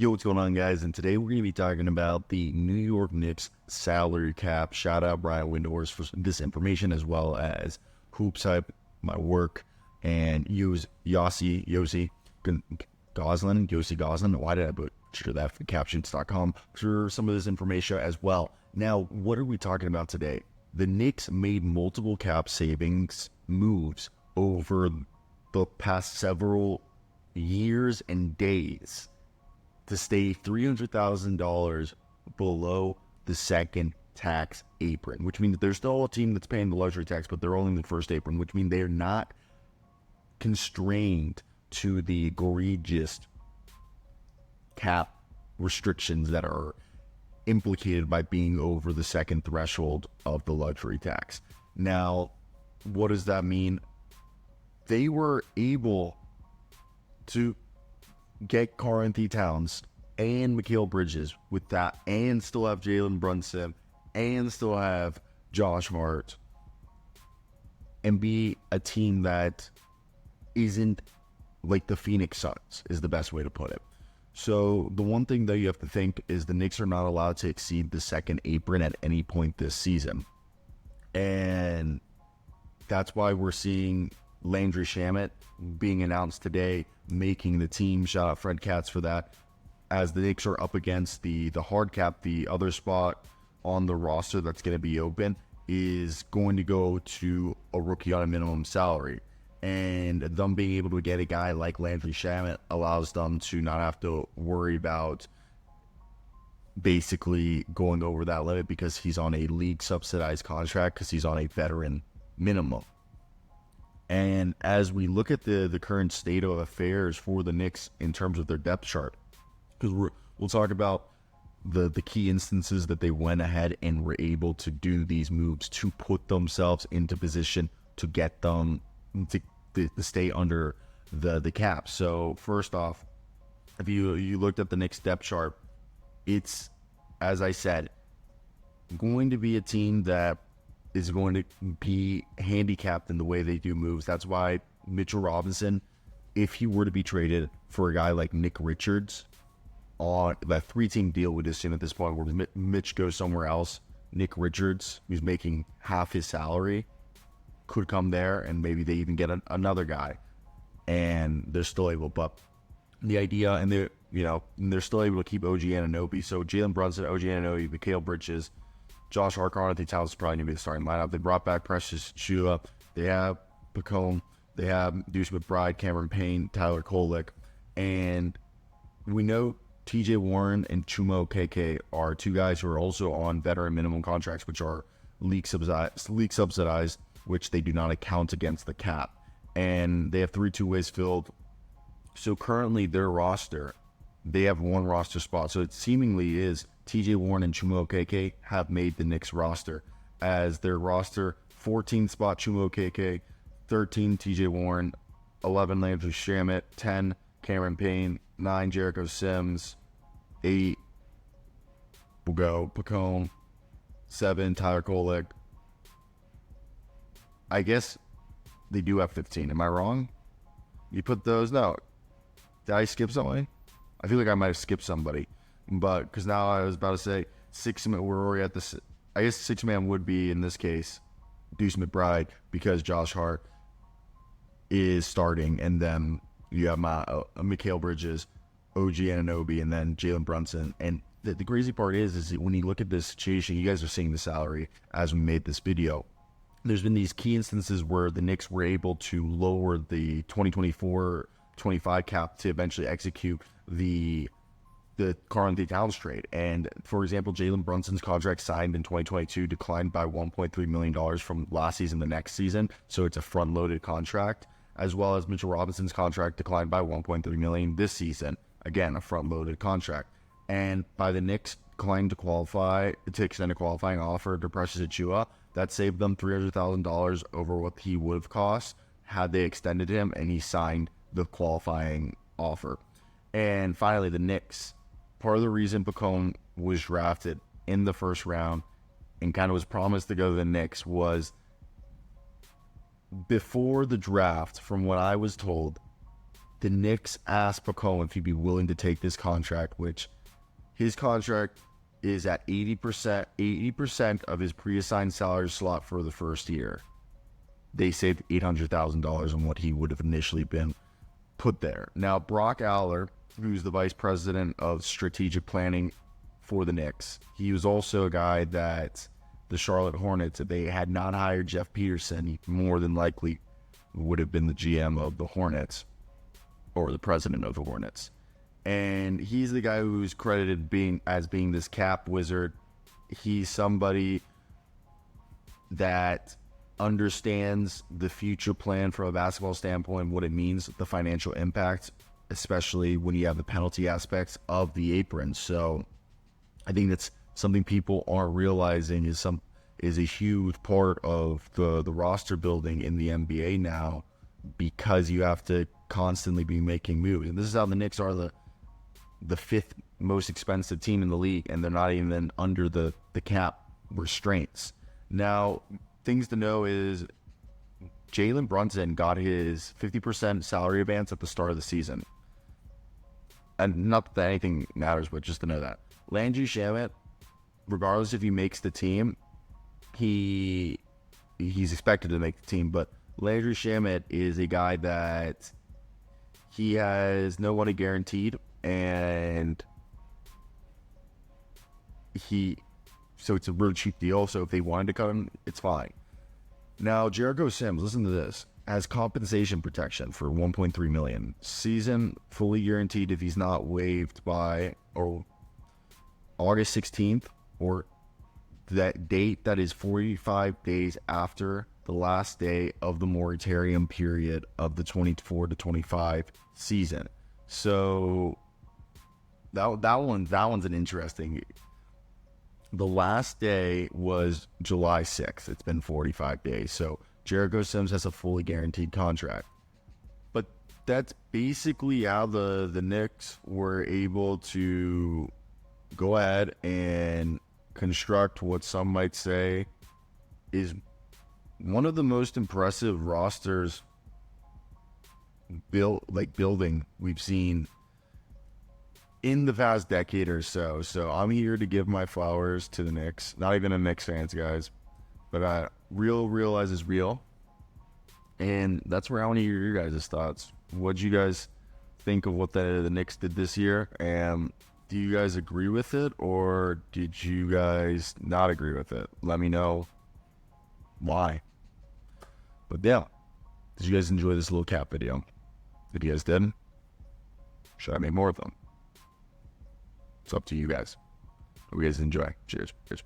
Yo, what's going on, guys? And today we're going to be talking about the New York Knicks salary cap. Shout out Brian Windhorst for this information, as well as Hoops Hype, my work, and Yossi Goslin. Why did I butcher that? For captions.com for some of this information as well. Now, what are we talking about today? The Knicks made multiple cap savings moves over the past several years and days to stay $300,000 below the second tax apron, which means there's still a team that's paying the luxury tax, but they're only in the first apron, which means they're not constrained to the egregious cap restrictions that are implicated by being over the second threshold of the luxury tax. Now, what does that mean? They were able to get Karl-Anthony Towns and Mikal Bridges with that, and still have Jalen Brunson, and still have Josh Hart, and be a team that isn't like the Phoenix Suns, is the best way to put it. So the one thing that you have to think is the Knicks are not allowed to exceed the second apron at any point this season. And that's why we're seeing Landry Shamet being announced today, making the team. Shout out Fred Katz for that. As the Knicks are up against the hard cap, the other spot on the roster that's going to be open is going to go to a rookie on a minimum salary. And them being able to get a guy like Landry Shamet allows them to not have to worry about basically going over that limit, because he's on a league subsidized contract, because he's on a veteran minimum. And as we look at the current state of affairs for the Knicks in terms of their depth chart, because we'll talk about the key instances that they went ahead and were able to do these moves to put themselves into position to get them to stay under the cap. So first off, if you looked at the Knicks depth chart, it's, as I said, going to be a team that is going to be handicapped in the way they do moves. That's why Mitchell Robinson, if he were to be traded for a guy like Nick Richards on that 3-team deal, we'd assume at this point, where Mitch goes somewhere else, Nick Richards, who's making half his salary, could come there, and maybe they even get another guy, and they're still able. But the idea, and they're still able to keep OG Anunoby. So Jalen Brunson, OG Anunoby, Mikal Bridges, Josh Hart, Karl-Anthony Towns is probably going to be the starting lineup. They brought back Precious Achiuwa. They have Pacone. They have Deuce McBride, Cameron Payne, Tyler Kolek. And we know TJ Warren and Chuma Okeke are two guys who are also on veteran minimum contracts, which are league subsidized, which they do not account against the cap. And they have 3 two-ways filled. So currently their roster, they have one roster spot. So it seemingly is TJ Warren and Chuma Okeke have made the Knicks roster. As their roster, 14 spot Chuma Okeke, 13 TJ Warren, 11 Landry Shamet, 10 Cameron Payne, 9 Jericho Sims, 8 will go Pacone, 7 Tyler Kolek. I guess they do have 15. Am I wrong? You put those? No. Did I skip somebody? I feel like I might have skipped somebody. But because now I was about to say we're already at this. I guess 6-man would be, in this case, Deuce McBride, because Josh Hart is starting, and then you have Mikal Bridges, OG Anunoby, and then Jalen Brunson. And the crazy part is when you look at this situation, you guys are seeing the salary as we made this video. There's been these key instances where the Knicks were able to lower the 2024-25 cap to eventually execute the Karl-Anthony Towns trade. And for example, Jalen Brunson's contract signed in 2022 declined by $1.3 million from last season to next season. So it's a front-loaded contract, as well as Mitchell Robinson's contract declined by $1.3 million this season. Again, a front-loaded contract. And by the Knicks declining to extend a qualifying offer to Precious Achiuwa, that saved them $300,000 over what he would have cost had they extended him and he signed the qualifying offer. And finally, the Knicks, part of the reason Pacone was drafted in the first round and kind of was promised to go to the Knicks was before the draft, from what I was told, the Knicks asked Mikal if he'd be willing to take this contract, which his contract is at 80% of his pre-assigned salary slot for the first year. They saved $800,000 on what he would have initially been put there. Now, Brock Aller, who's the vice president of strategic planning for the Knicks, he was also a guy that the Charlotte Hornets, if they had not hired Jeff Peterson, he more than likely would have been the GM of the Hornets or the president of the Hornets. And he's the guy who's credited as being this cap wizard. He's somebody that understands the future plan from a basketball standpoint, what it means, the financial impact, especially when you have the penalty aspects of the apron. So I think that's something people aren't realizing is a huge part of the roster building in the NBA now, because you have to constantly be making moves. And this is how the Knicks are the fifth most expensive team in the league, and they're not even under the cap restraints. Now, things to know is Jalen Brunson got his 50% salary advance at the start of the season. And not that anything matters, but just to know that. Landry Shamet, regardless if he makes the team, he's expected to make the team, but Landry Shamet is a guy that he has no money guaranteed, and so it's a real cheap deal. So if they wanted to cut him, it's fine. Now, Jericho Sims, listen to this, has compensation protection for $1.3 million. Season fully guaranteed if he's not waived by August 16th or that date that is 45 days after the last day of the moratorium period of the 24 to 25 season. So that one's an interesting. The last day was July 6th. It's been 45 days. So Jericho Sims has a fully guaranteed contract. But that's basically how the Knicks were able to go ahead and construct what some might say is one of the most impressive rosters building we've seen in the past decade or so. So I'm here to give my flowers to the Knicks. Not even a Knicks fans, guys, but realize is real, and that's where I want to hear your guys' thoughts. What'd you guys think of what the Knicks did this year? And do you guys agree with it, or did you guys not agree with it? Let me know why. But yeah, did you guys enjoy this little cap video? If you guys did, should I make more of them? It's up to you guys. Hope you guys enjoy. Cheers. Cheers.